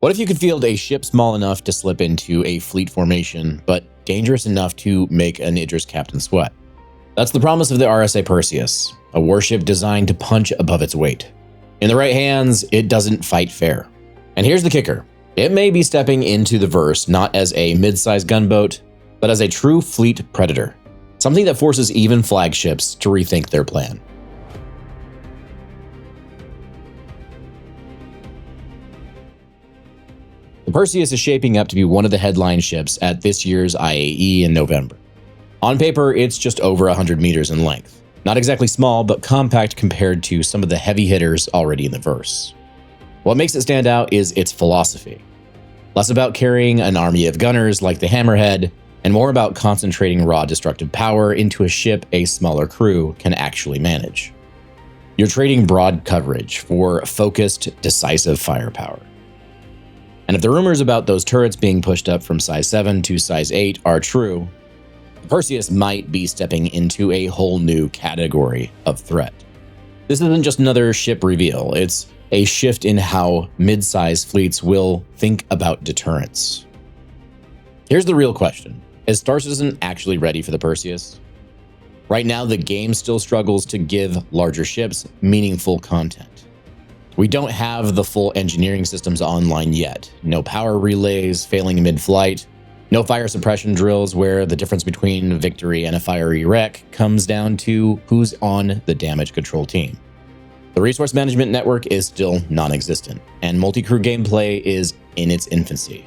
What if you could field a ship small enough to slip into a fleet formation, but dangerous enough to make an Idris captain sweat? That's the promise of the RSI Perseus, a warship designed to punch above its weight. In the right hands, it doesn't fight fair. And here's the kicker. It may be stepping into the verse not as a mid-sized gunboat, but as a true fleet predator, something that forces even flagships to rethink their plan. The Perseus is shaping up to be one of the headline ships at this year's IAE in November. On paper, it's just over 100 meters in length. Not exactly small, but compact compared to some of the heavy hitters already in the verse. What makes it stand out is its philosophy. Less about carrying an army of gunners like the Hammerhead, and more about concentrating raw destructive power into a ship a smaller crew can actually manage. You're trading broad coverage for focused, decisive firepower. And if the rumors about those turrets being pushed up from size 7 to size 8 are true, the Perseus might be stepping into a whole new category of threat. This isn't just another ship reveal, it's a shift in how mid-sized fleets will think about deterrence. Here's the real question. Is Star Citizen actually ready for the Perseus? Right now, the game still struggles to give larger ships meaningful content. We don't have the full engineering systems online yet. No power relays failing mid-flight, no fire suppression drills where the difference between victory and a fiery wreck comes down to who's on the damage control team. The resource management network is still non-existent, and multi-crew gameplay is in its infancy.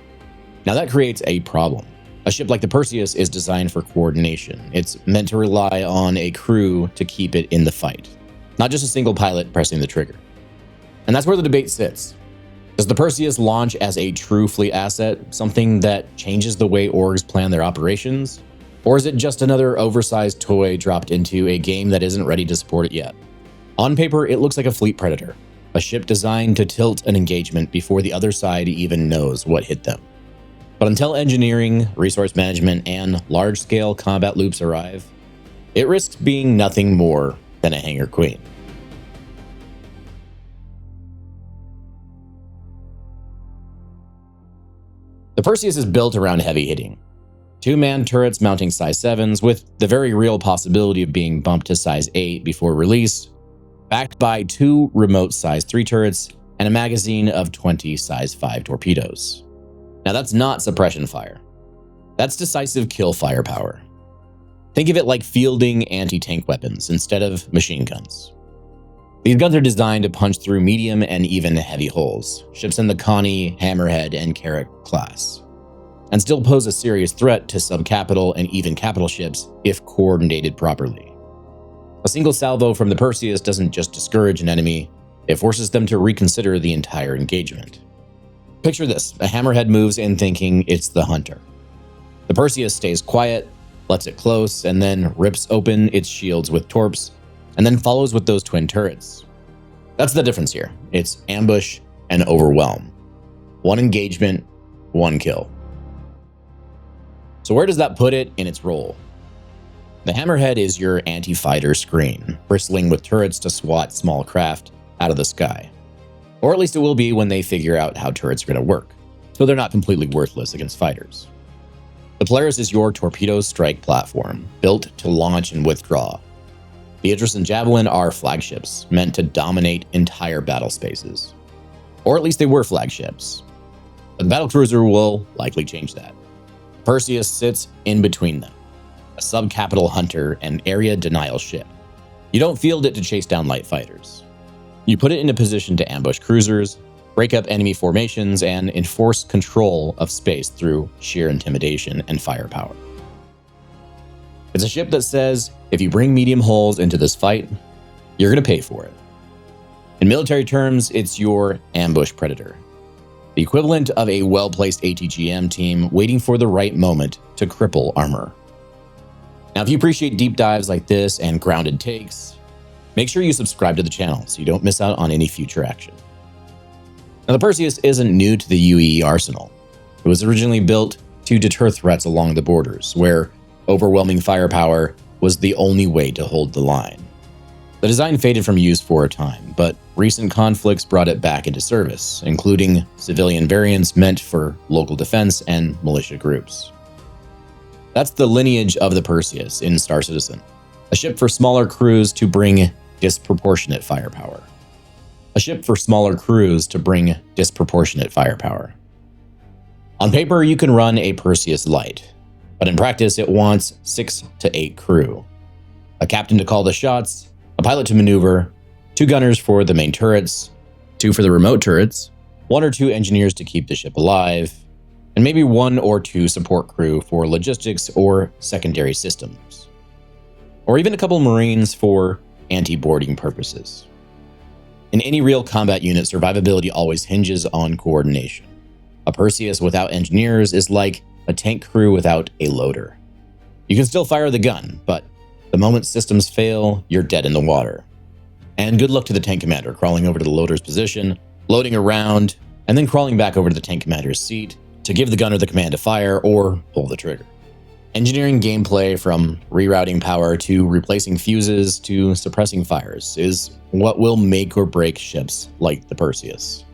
Now that creates a problem. A ship like the Perseus is designed for coordination. It's meant to rely on a crew to keep it in the fight, not just a single pilot pressing the trigger. And that's where the debate sits. Does the Perseus launch as a true fleet asset, something that changes the way orgs plan their operations? Or is it just another oversized toy dropped into a game that isn't ready to support it yet? On paper, it looks like a fleet predator, a ship designed to tilt an engagement before the other side even knows what hit them. But until engineering, resource management, and large-scale combat loops arrive, it risks being nothing more than a hangar queen. The Perseus is built around heavy hitting. 2-man turrets mounting size 7s with the very real possibility of being bumped to size 8 before release, backed by 2 remote size 3 turrets and a magazine of 20 size 5 torpedoes. Now that's not suppression fire. That's decisive kill firepower. Think of it like fielding anti-tank weapons instead of machine guns. These guns are designed to punch through medium and even heavy hulls, ships in the Connie, Hammerhead, and Carrack class, and still pose a serious threat to subcapital and even capital ships if coordinated properly. A single salvo from the Perseus doesn't just discourage an enemy, it forces them to reconsider the entire engagement. Picture this, a Hammerhead moves in thinking it's the hunter. The Perseus stays quiet, lets it close, and then rips open its shields with torps, and then follows with those twin turrets. That's the difference here. It's ambush and overwhelm. One engagement, one kill. So where does that put it in its role? The Hammerhead is your anti-fighter screen, bristling with turrets to swat small craft out of the sky. Or at least it will be when they figure out how turrets are going to work, so they're not completely worthless against fighters. The Polaris is your torpedo strike platform, built to launch and withdraw. The Idris and Javelin are flagships, meant to dominate entire battle spaces. Or at least they were flagships. But the battlecruiser will likely change that. Perseus sits in between them, a subcapital hunter and area denial ship. You don't field it to chase down light fighters. You put it in a position to ambush cruisers, break up enemy formations, and enforce control of space through sheer intimidation and firepower. It's a ship that says, if you bring medium hulls into this fight, you're going to pay for it. In military terms, it's your ambush predator, the equivalent of a well-placed ATGM team waiting for the right moment to cripple armor. Now, if you appreciate deep dives like this and grounded takes, make sure you subscribe to the channel so you don't miss out on any future action. Now, the Perseus isn't new to the UE arsenal. It was originally built to deter threats along the borders, where overwhelming firepower was the only way to hold the line. The design faded from use for a time, but recent conflicts brought it back into service, including civilian variants meant for local defense and militia groups. That's the lineage of the Perseus in Star Citizen, a ship for smaller crews to bring disproportionate firepower. A ship for smaller crews to bring disproportionate firepower. On paper, you can run a Perseus light, but in practice, it wants 6 to 8 crew. A captain to call the shots, a pilot to maneuver, 2 gunners for the main turrets, 2 for the remote turrets, 1 or 2 engineers to keep the ship alive, and maybe 1 or 2 support crew for logistics or secondary systems. Or even a couple Marines for anti-boarding purposes. In any real combat unit, survivability always hinges on coordination. A Perseus without engineers is like a tank crew without a loader. You can still fire the gun, but the moment systems fail, you're dead in the water. And good luck to the tank commander crawling over to the loader's position, loading around, and then crawling back over to the tank commander's seat to give the gunner the command to fire or pull the trigger. Engineering gameplay, from rerouting power to replacing fuses to suppressing fires, is what will make or break ships like the Perseus.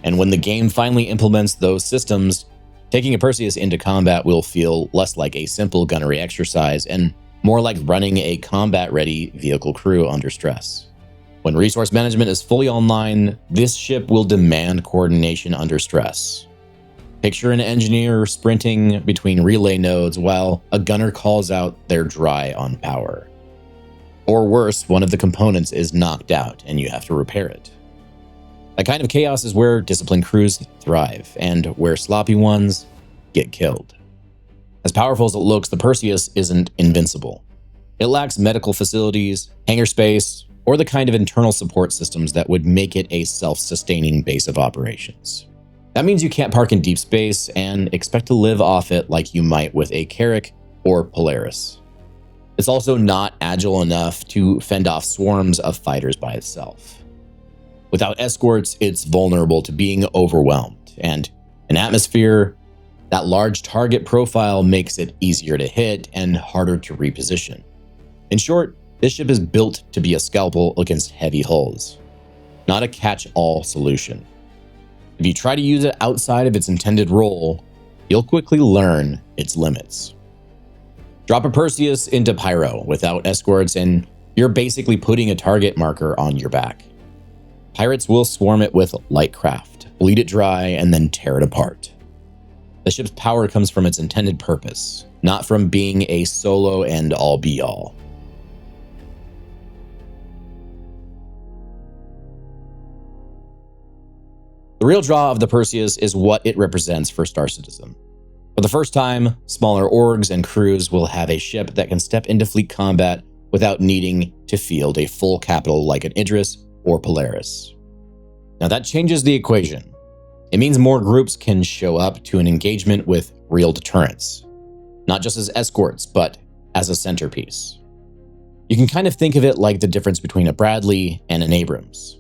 And when the game finally implements those systems, taking a Perseus into combat will feel less like a simple gunnery exercise and more like running a combat-ready vehicle crew under stress. When resource management is fully online, this ship will demand coordination under stress. Picture an engineer sprinting between relay nodes while a gunner calls out they're dry on power. Or worse, one of the components is knocked out and you have to repair it. That kind of chaos is where disciplined crews thrive and where sloppy ones get killed. As powerful as it looks, the Perseus isn't invincible. It lacks medical facilities, hangar space, or the kind of internal support systems that would make it a self-sustaining base of operations. That means you can't park in deep space and expect to live off it like you might with a Carrack or Polaris. It's also not agile enough to fend off swarms of fighters by itself. Without escorts, it's vulnerable to being overwhelmed, and in atmosphere, that large target profile makes it easier to hit and harder to reposition. In short, this ship is built to be a scalpel against heavy hulls, not a catch-all solution. If you try to use it outside of its intended role, you'll quickly learn its limits. Drop a Perseus into Pyro without escorts and you're basically putting a target marker on your back. Pirates will swarm it with light craft, bleed it dry, and then tear it apart. The ship's power comes from its intended purpose, not from being a solo and all-be-all. The real draw of the Perseus is what it represents for Star Citizen. For the first time, smaller orgs and crews will have a ship that can step into fleet combat without needing to field a full capital like an Idris or Polaris. Now that changes the equation. It means more groups can show up to an engagement with real deterrence, not just as escorts, but as a centerpiece. You can kind of think of it like the difference between a Bradley and an Abrams.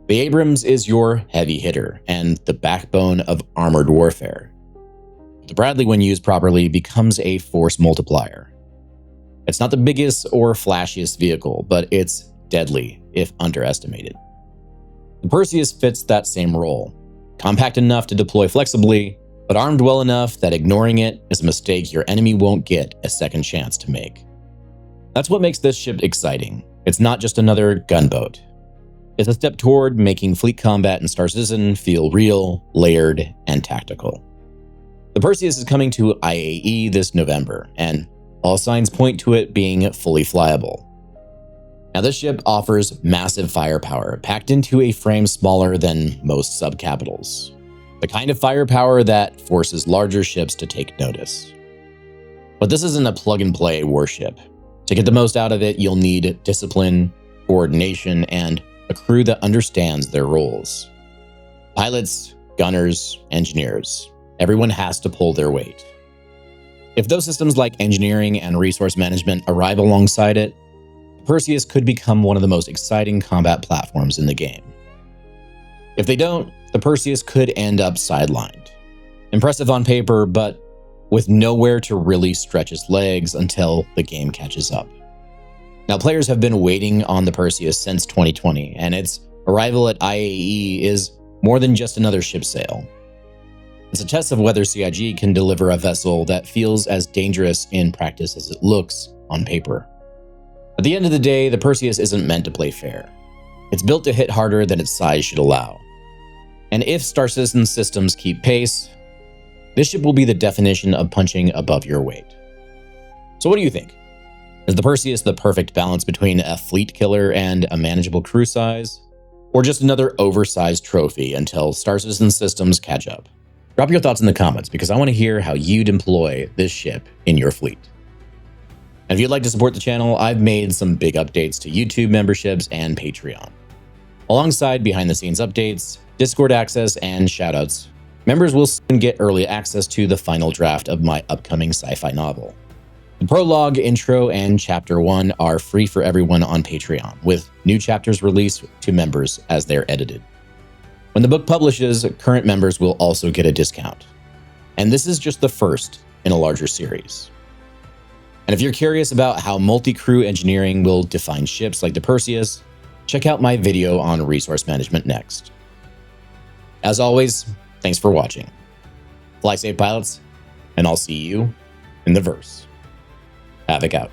The Abrams is your heavy hitter and the backbone of armored warfare. The Bradley, when used properly, becomes a force multiplier. It's not the biggest or flashiest vehicle, but it's deadly if underestimated. The Perseus fits that same role. Compact enough to deploy flexibly, but armed well enough that ignoring it is a mistake your enemy won't get a second chance to make. That's what makes this ship exciting. It's not just another gunboat. It's a step toward making fleet combat in Star Citizen feel real, layered, and tactical. The Perseus is coming to IAE this November, and all signs point to it being fully flyable. Now, this ship offers massive firepower, packed into a frame smaller than most subcapitals. The kind of firepower that forces larger ships to take notice. But this isn't a plug-and-play warship. To get the most out of it, you'll need discipline, coordination, and a crew that understands their roles. Pilots, gunners, engineers. Everyone has to pull their weight. If those systems like engineering and resource management arrive alongside it, Perseus could become one of the most exciting combat platforms in the game. If they don't, the Perseus could end up sidelined. Impressive on paper, but with nowhere to really stretch its legs until the game catches up. Now, players have been waiting on the Perseus since 2020, and it's Arrival at IAE is more than just another ship sale. It's a test of whether CIG can deliver a vessel that feels as dangerous in practice as it looks on paper. At the end of the day, the Perseus isn't meant to play fair. It's built to hit harder than its size should allow. And if Star Citizen systems keep pace, this ship will be the definition of punching above your weight. So what do you think? Is the Perseus the perfect balance between a fleet killer and a manageable crew size? Or just another oversized trophy until Star Citizen systems catch up? Drop your thoughts in the comments because I want to hear how you'd employ this ship in your fleet. And if you'd like to support the channel, I've made some big updates to YouTube memberships and Patreon. Alongside behind-the-scenes updates, Discord access, and shoutouts, members will soon get early access to the final draft of my upcoming sci-fi novel. The prologue, intro, and chapter 1 are free for everyone on Patreon, with new chapters released to members as they're edited. When the book publishes, current members will also get a discount. And this is just the first in a larger series. And if you're curious about how multi-crew engineering will define ships like the Perseus, check out my video on resource management next. As always, thanks for watching. Fly safe, pilots, and I'll see you in the verse. Havoc out.